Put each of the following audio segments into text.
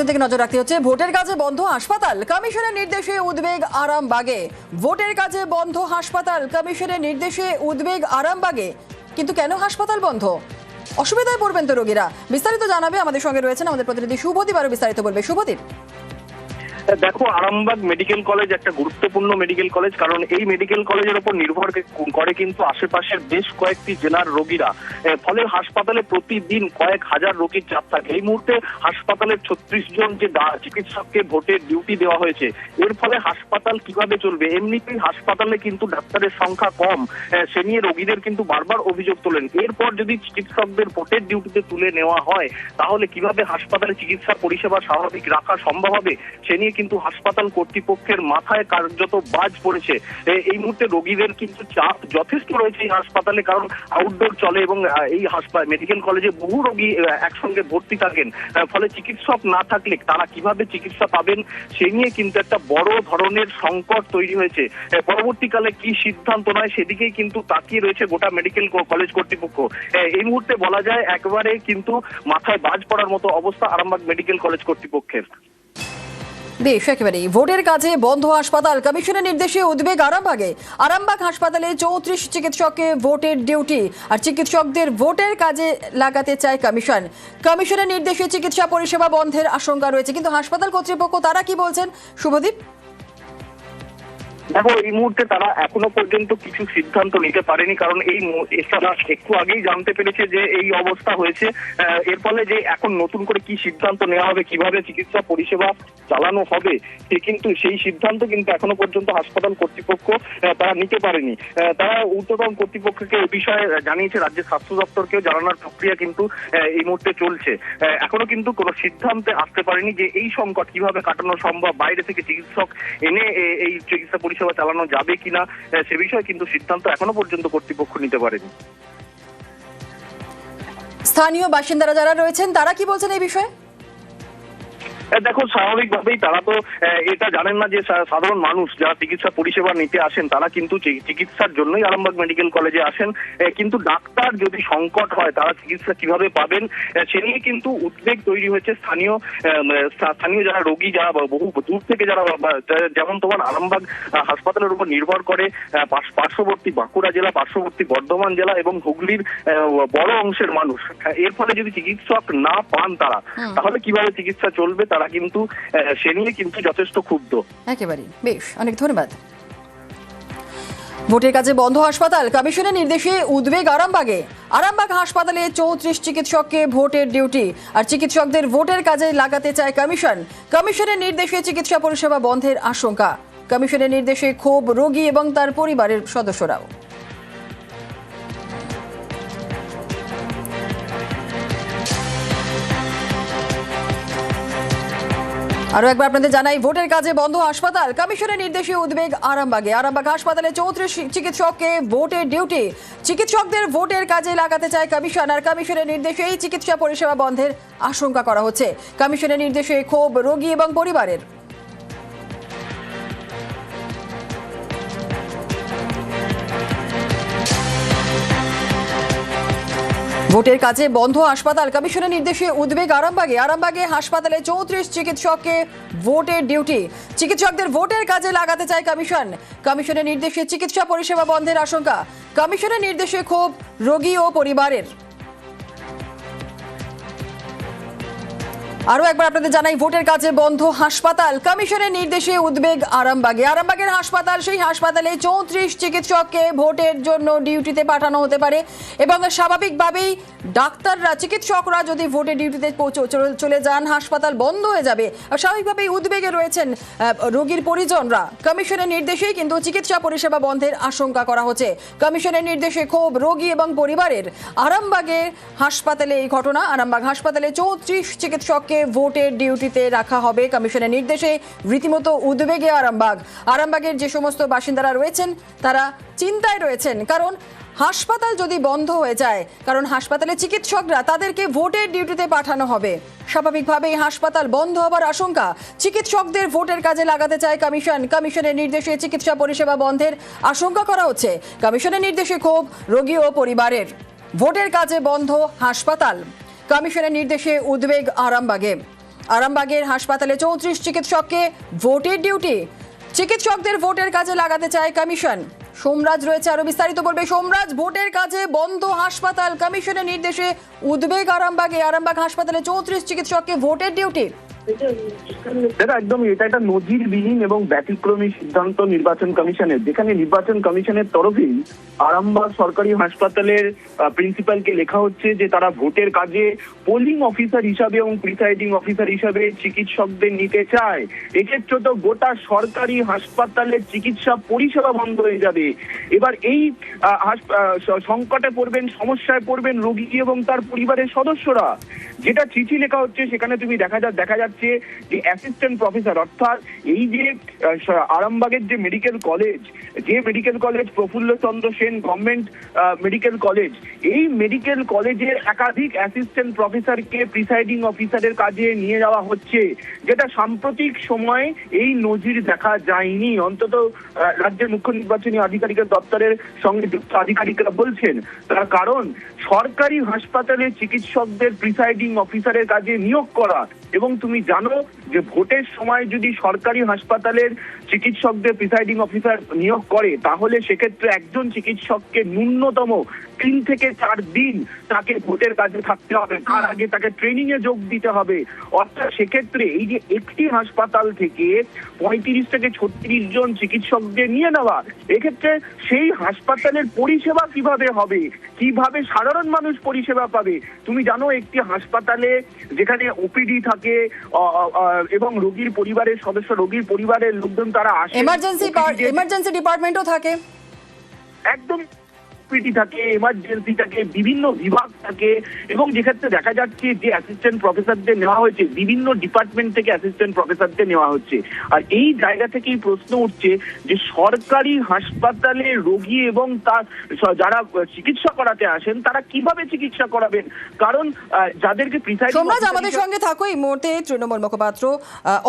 দিকে নজর রাখতে হচ্ছে। ভোটের কাজে বন্ধ হাসপাতাল, কমিশনের নির্দেশে উদ্বেগ আরামবাগে। ভোটের কাজে বন্ধ হাসপাতাল, কমিশনের নির্দেশে উদ্বেগ আরামবাগে। কিন্তু কেন হাসপাতাল বন্ধ? অসুবিধায় পড়বেন তো রোগীরা। বিস্তারিত জানাবে আমাদের সঙ্গে রয়েছেন আমাদের প্রতিনিধি শুভদীপ, আরো বিস্তারিত বলবে। শুভদীপ, দেখো, আরামবাগ মেডিকেল কলেজ একটা গুরুত্বপূর্ণ মেডিকেল কলেজ, কারণ এই মেডিকেল কলেজের উপর নির্ভর করে কিন্তু আশেপাশের বেশ কয়েকটি জেলার রোগীরা। ফলে হাসপাতালে প্রতিদিন কয়েক হাজার রোগীর চাপ থাকে। এই মুহূর্তে হাসপাতালের 36 জন যে চিকিৎসককে ভোটের ডিউটি দেওয়া হয়েছে, এর ফলে হাসপাতাল কিভাবে চলবে? এমনিতেই হাসপাতালে কিন্তু ডাক্তারের সংখ্যা কম, সে নিয়ে রোগীদের কিন্তু বারবার অভিযোগ তোলেন। এরপর যদি চিকিৎসকদের ভোটের ডিউটিতে তুলে নেওয়া হয়, তাহলে কিভাবে হাসপাতালে চিকিৎসা পরিষেবা স্বাভাবিক রাখা সম্ভব হবে? সে নিয়ে কিন্তু হাসপাতাল কর্তৃপক্ষের মাথায় কার্যত বাজ পড়েছে। এই মুহূর্তে রোগীদের কিন্তু চাপ যথেষ্ট রয়েছে এই হাসপাতালে, কারণ আউটডোর চলে এবং এই মেডিকেল কলেজে বহু রোগী একসঙ্গে ভর্তি থাকেন। ফলে চিকিৎসক না থাকলে তারা কিভাবে চিকিৎসা পাবেন, সে নিয়ে কিন্তু একটা বড় ধরনের সংকট তৈরি হয়েছে। পরবর্তীকালে কি সিদ্ধান্ত নেয় সেদিকেই কিন্তু তাকিয়ে রয়েছে গোটা মেডিকেল কলেজ কর্তৃপক্ষ। এই মুহূর্তে বলা যায় একেবারে কিন্তু মাথায় বাজ পড়ার মতো অবস্থা আরামবাগ মেডিকেল কলেজ কর্তৃপক্ষের। বেশ, একেবারেই ভোটের কাজে বন্ধ হাসপাতাল, কমিশনের নির্দেশে উদ্বেগ আরামবাগে। আরামবাগ হাসপাতালে 34 চিকিৎসককে ভোটের ডিউটি, আর চিকিৎসকদের ভোটের কাজে লাগাতে চায় কমিশন। কমিশনের নির্দেশে চিকিৎসা পরিষেবা বন্ধের আশঙ্কা রয়েছে, কিন্তু হাসপাতাল কর্তৃপক্ষ তারা কি বলছেন শুভদীপ? দেখো, এই মুহূর্তে তারা এখনো পর্যন্ত কিছু সিদ্ধান্ত নিতে পারেনি, কারণ তারা একটু আগেই জানতে পেরেছে যে এই অবস্থা হয়েছে। এর ফলে যে এখন নতুন করে কি সিদ্ধান্ত নেওয়া হবে, কিভাবে চিকিৎসা পরিষেবা চালানো হবে, সেই সিদ্ধান্ত কিন্তু এখনো পর্যন্ত হাসপাতাল কর্তৃপক্ষ তারা নিতে পারেনি। তারা ঊর্ধ্বতন কর্তৃপক্ষকে এই বিষয়ে জানিয়েছে, রাজ্যের স্বাস্থ্য দপ্তরকেও জানানোর প্রক্রিয়া কিন্তু এই মুহূর্তে চলছে। এখনো কিন্তু কোনো সিদ্ধান্তে আসতে পারেনি যে এই সংকট কিভাবে কাটানো সম্ভব, বাইরে থেকে চিকিৎসক এনে এই চিকিৎসা পরিষেবা চালানো যাবে কিনা, সে বিষয়ে কিন্তু সিদ্ধান্ত এখনো পর্যন্ত কর্তৃপক্ষ নিতে পারেনি। স্থানীয় বাসিন্দারা যারা রয়েছেন তারা কি বলছেন এই বিষয়ে? দেখো, স্বাভাবিকভাবেই তারা তো এটা জানেন না যে সাধারণ মানুষ যারা চিকিৎসা পরিষেবা নিতে আসেন তারা কিন্তু চিকিৎসার জন্যই আরামবাগ মেডিকেল কলেজে আসেন। কিন্তু ডাক্তার যদি সংকট হয় তারা চিকিৎসা কিভাবে পাবেন, সে নিয়ে কিন্তু উদ্বেগ তৈরি হয়েছে। স্থানীয় যারা রোগী, যারা বহু দূর থেকে যারা, যেমন তোমার আরামবাগ হাসপাতালের উপর নির্ভর করে পার্শ্ববর্তী বাঁকুড়া জেলা, পার্শ্ববর্তী বর্ধমান জেলা এবং হুগলির বড় অংশের মানুষ। এর ফলে যদি চিকিৎসক না পান তারা, তাহলে কিভাবে চিকিৎসা চলবে, তারা কিন্তু সে নিয়ে কিন্তু যথেষ্ট ক্ষুব্ধ। একেবারে। বেশ, অনেক ধন্যবাদ। ভোটের কাজে বন্ধ হাসপাতাল, কমিশনের নির্দেশে উদ্বেগ আরামবাগে। আরামবাগ হাসপাতালে 34 চিকিৎসককে ভোটের ডিউটি, আর চিকিৎসকদের ভোটের কাজে লাগাতে চায় কমিশন। কমিশনের নির্দেশে চিকিৎসা পরিষেবা বন্ধের আশঙ্কা। কমিশনের নির্দেশে ক্ষোভ রোগী এবং তার পরিবারের সদস্যরাও। আরো একবার আপনাদের জানাই, ভোটের কাজে বন্ধ হাসপাতাল, কমিশনের নির্দেশে উদ্বেগ আরামবাগে। আরামবাগ হাসপাতালে 34 চিকিৎসককে ভোটের ডিউটি, চিকিৎসকদের ভোটের কাজে লাগাতে চায় কমিশন, আর কমিশনের নির্দেশে এই চিকিৎসা পরিষেবা বন্ধের আশঙ্কা করা হচ্ছে। কমিশনের নির্দেশে ক্ষোভ রোগী এবং পরিবারের। ভোটের কাজে বন্ধ হাসপাতাল, কমিশনের নির্দেশে উদ্বেগ আরামবাগে। আরামবাগে হাসপাতালে 34 চিকিৎসককে ভোটের ডিউটি, চিকিৎসকদের ভোটের কাজে লাগাতে চায় কমিশন। কমিশনের নির্দেশে চিকিৎসা পরিষেবা বন্ধের আশঙ্কা। কমিশনের নির্দেশে ক্ষোভ রোগী ও পরিবারের। আরো একবার আপনাদের জানাই, ভোটের কাজে বন্ধ হাসপাতাল, কমিশনের নির্দেশে উদ্বেগ আরামবাগে। আরামবাগের হাসপাতাল, সেই হাসপাতালে 34 চিকিৎসককে ভোটের জন্য ডিউটিতে পাঠানো হতে পারে, এবং স্বাভাবিকভাবেই ডাক্তাররা, চিকিৎসকরা যদি ভোটের ডিউটিতে চলে যান, হাসপাতাল বন্ধ হয়ে যাবে। স্বাভাবিকভাবেই উদ্বেগে রয়েছেন রোগীর পরিজনরা। কমিশনের নির্দেশেই কিন্তু চিকিৎসা পরিষেবা বন্ধের আশঙ্কা করা হচ্ছে। কমিশনের নির্দেশে ক্ষোভ রোগী এবং পরিবারের। আরামবাগের হাসপাতালে এই ঘটনা। আরামবাগ হাসপাতালে 34 চিকিৎসককে ভোটের ডিউটিতে রাখা হবে কমিশনের নির্দেশে। রীতিমতো উদ্বেগে আরামবাগের যে সমস্ত বাসিন্দারা রয়েছেন তারা চিন্তায় রয়েছেন, কারণ হাসপাতাল যদি বন্ধ হয়ে যায়, কারণ হাসপাতালে চিকিৎসকরা, তাদেরকে ভোটের ডিউটিতে পাঠানো হবে। স্বাভাবিকভাবেই হাসপাতাল বন্ধ হবার আশঙ্কা। চিকিৎসকদের ভোটের কাজে লাগাতে চায় কমিশন। কমিশনের নির্দেশে চিকিৎসা পরিষেবা বন্ধের আশঙ্কা করা হচ্ছে। কমিশনের নির্দেশে ক্ষোভ রোগী ও পরিবারের। ভোটের কাজে বন্ধ হাসপাতাল, কমিশনের নির্দেশে উদ্বেগ আরামবাগে। আরামবাগের হাসপাতালে 34 চিকিৎসককে ভোটের ডিউটি। চিকিৎসকদের ভোটের কাজে লাগাতে চায় কমিশন। সোমরাজ রয়েছে, আরো বিস্তারিত বলবে সোমরাজ। ভোটের কাজে বন্ধ হাসপাতাল, কমিশনের নির্দেশে উদ্বেগ আরামবাগে। আরামবাগ হাসপাতালে 34 চিকিৎসককে ভোটের ডিউটি। দাদা একদম এটা একটা নজিরবিহীন এবং ব্যতিক্রমী সিদ্ধান্ত নির্বাচন কমিশনের, যেখানে নির্বাচন কমিশনের তরফেই আরামবাগ সরকারি হাসপাতালের প্রিন্সিপালকে লেখা হচ্ছে যে তারা ভোটের কাজে পোলিং অফিসার হিসাবে এবং প্রিসাইডিং অফিসার হিসাবে চিকিৎসকদের নিতে চায়। এক্ষেত্রে তো গোটা সরকারি হাসপাতালের চিকিৎসা পরিষেবা বন্ধ হয়ে যাবে। এবার এই সংকটে পড়বেন, সমস্যায় পড়বেন রোগী এবং তার পরিবারের সদস্যরা। যেটা চিঠি লেখা হচ্ছে সেখানে তুমি দেখা যাচ্ছে যে অ্যাসিস্ট্যান্ট প্রফেসর, অর্থাৎ এই যে আরামবাগের যে medical college Prafulla Chandra Sen government medical college, এই মেডিকেল কলেজের একাধিক অ্যাসিস্ট্যান্ট প্রফেসরকে প্রিসাইডিং অফিসারের কাজে নিয়ে যাওয়া হচ্ছে, যেটা সাম্প্রতিক সময়ে এই নজির দেখা যায়নি। অন্তত রাজ্যের মুখ্য নির্বাচনী আধিকারিকের দপ্তরের সঙ্গে যুক্ত আধিকারিকরা বলছেন। তার কারণ সরকারি হাসপাতালে চিকিৎসকদের প্রিসাইডিং অফিসারের কাজে নিয়োগ করা, এবং তুমি জানো যে ভোটের সময় যদি সরকারি হাসপাতালের চিকিৎসকদের প্রিসাইডিং অফিসার নিয়োগ করে তাহলে সেক্ষেত্রে একজন চিকিৎসককে ন্যূনতম 3 থেকে 4 দিন তাকে ভোটের কাজে থাকতে হবে, তার আগে তাকে ট্রেনিং এ যোগ দিতে হবে। অর্থাৎ সেক্ষেত্রে এই যে একটি হাসপাতাল থেকে 35 থেকে 36 জন চিকিৎসকদের নিয়ে নেওয়া, এক্ষেত্রে সেই হাসপাতালের পরিষেবা কিভাবে হবে, কিভাবে সাধারণ মানুষ পরিষেবা পাবে? তুমি জানো একটি হাসপাতালে যেখানে ওপিডি থাকে এবং রোগীর পরিবারের সদস্য, রোগীর পরিবারের লোকজন তারা আসে, এমার্জেন্সি ডিপার্টমেন্টও থাকে, একদম ওপিডি থাকে, এমার্জেন্সি থাকে, বিভিন্ন বিভাগ থাকে, এবং যেক্ষেত্রে দেখা যাচ্ছে যে অ্যাসিস্ট্যান্ট প্রফেসরদের নেওয়া হয়েছে বিভিন্ন ডিপার্টমেন্ট থেকে, অ্যাসিস্ট্যান্ট প্রফেসরদের নেওয়া হচ্ছে। আর এই জায়গা থেকেই প্রশ্ন উঠছে যে সরকারি হাসপাতালে রোগী এবং তার যারা চিকিৎসা করাতে আসেন তারা কিভাবে চিকিৎসা করাবেন? কারণ যাদেরকে সোমরাজ আমাদের সঙ্গে থাকো এই মুহূর্তে তৃণমূল মুখপাত্র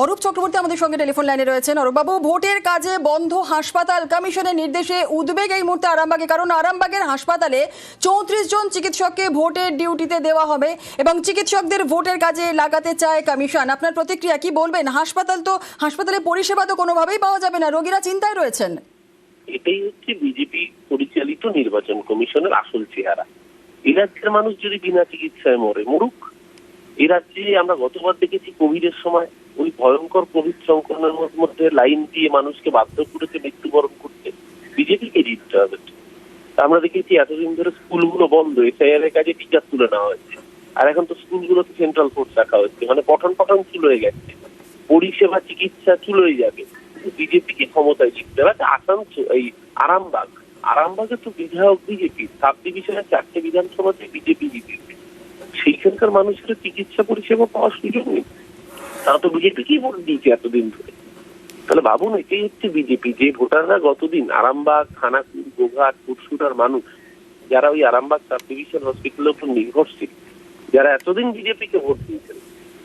অরূপ চক্রবর্তী আমাদের সঙ্গে টেলিফোন লাইনে রয়েছেন। অরূপ বাবু, ভোটের কাজে বন্ধ হাসপাতাল, কমিশনের নির্দেশে উদ্বেগ এই মুহূর্তে আরামবাগে, কারণ আরামবাগের হাসপাতালে 34 জন চিকিৎসককে ভোটের ডিউটিতে দেওয়া হবে এবং চিকিৎসকদের ভোটের কাজে লাগাতে চায় কমিশন। আপনার প্রতিক্রিয়া কি বলবেন? হাসপাতালে পরিষেবা তো কোনোভাবেই পাওয়া যাবে না, রোগীরা চিন্তায় রয়েছেন। এটাই হচ্ছে বিজেপি পরিচালিত নির্বাচন কমিশনের আসল চেহারা। এই রাজ্যের মানুষ যদি বিনা চিকিৎসায় মরুক। এই রাজ্যে আমরা গতবার দেখেছি কোভিডের সময় ওই ভয়ঙ্কর কোভিড সংক্রমণের মধ্যে লাইন দিয়ে মানুষকে বাধ্য করেছে মৃত্যুবরণ করতে, বিজেপিকে জিততে হবে। আমরা দেখেছি এতদিন ধরে স্কুলগুলো বন্ধ, এসআইআর এর কাজে টিচার তুলে নেওয়া হয়েছে, আর এখন তো স্কুলগুলোতে সেন্ট্রাল ফোর্স রাখা হচ্ছে, মানে পঠন চুলো হয়ে গেছে, পরিষেবা চিকিৎসা চুলো হয়ে যাবে। বিজেপিকে ক্ষমতায় জিততে হবে। এই আরামবাগে তো বিধায়ক বিজেপি, সাব ডিভিশনের 4টে বিধানসভাতে বিজেপি জিতেছে, সেইখানকার মানুষের চিকিৎসা পরিষেবা পাওয়ার সুযোগ নেই। তারা তো বিজেপিকেই ভোট দিয়েছে এতদিন ধরে। তাহলে ভাবুন, এটাই হচ্ছে বিজেপি। যে ভোটাররা গতদিন আরামবাগ, খানাকুল, গোঘাট, পুরসুরার মানুষ, যারা ওই আরামবাগ সাব ডিভিশন হসপিটালের উপর নির্ভরশীল, যারা এতদিন বিজেপিকে ভোট দিয়েছেন,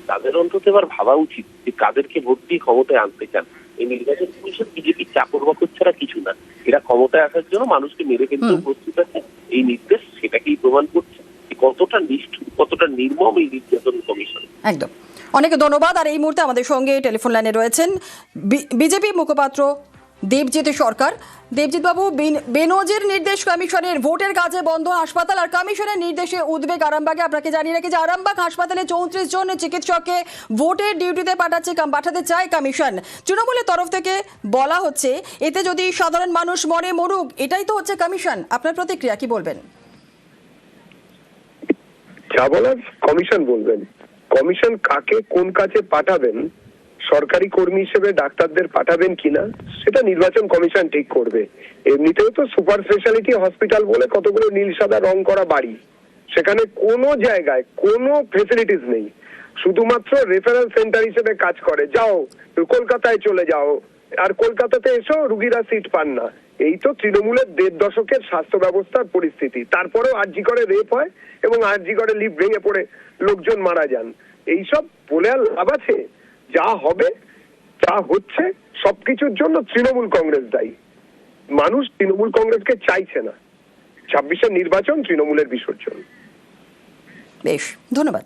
তাদের অন্তত এবার ভাবা উচিত যে কাদেরকে ভোট দিয়ে ক্ষমতায় আনতে চান। এই নির্বাচন কমিশন বিজেপির চাকর বাকর ছাড়া কিছু না, এরা ক্ষমতায় আসার জন্য মানুষকে মেরে ফেলতেও প্রস্তুত আছে। এই নির্দেশ সেটাকেই প্রমাণ করছে কতটা নিষ্ঠুর, কতটা নির্মম এই নির্যাতন কমিশন। একদম, অনেক ধন্যবাদ। আর এই মুহূর্তে আমাদের সঙ্গে টেলিফোন লাইনে রয়েছেন বিজেপি মুখপাত্র দেবজিৎ সরকার। দেবজিৎ বাবু, বেনজির নির্দেশ কমিশনের, ভোটের কাজে বন্ধ হাসপাতাল আর কমিশনের নির্দেশে উদ্বেগ আরামবাগে। আপনাকে জানিয়ে রাখি যে আরামবাগ হাসপাতালে 34 জন চিকিৎসককে ভোটের ডিউটিতে পাঠাতে চায় কমিশন। তৃণমূলের তরফ থেকে বলা হচ্ছে এতে যদি সাধারণ মানুষ মরুক, এটাই তো হচ্ছে কমিশন। আপনার প্রতিক্রিয়া কি বলবেন? যা বলার কমিশন বলবেন। কমিশন কাকে কোন কাজে পাঠাবেন, সরকারি কর্মী হিসেবে ডাক্তারদের পাঠাবেন কিনা, সেটা নির্বাচন কমিশন ঠিক করবে। এমনিতেও তো সুপার স্পেশালিটি হসপিটাল বলে কতগুলো নীল সাদা রং করা বাড়ি, সেখানে কোনো জায়গায় কোনো ফেসিলিটিস নেই, শুধুমাত্র রেফারেল সেন্টার হিসেবে কাজ করে। যাও কলকাতায় চলে যাও, আর কলকাতাতে এসো রুগীরা সিট পান না। এই তো তৃণমূলের 1.5 দশকের স্বাস্থ্য ব্যবস্থার পরিস্থিতি। তারপরেও আরজি করে রেপ হয় এবং আরজি করে লিফট ভেঙে পড়ে লোকজন মারা যান। এইসব বলে আর লাভ আছে? যা হবে, যা হচ্ছে, সবকিছুর জন্য তৃণমূল কংগ্রেস দায়ী। মানুষ তৃণমূল কংগ্রেসকে চাইছে না। 26-এর নির্বাচন তৃণমূলের বিসর্জন। বেশ, ধন্যবাদ।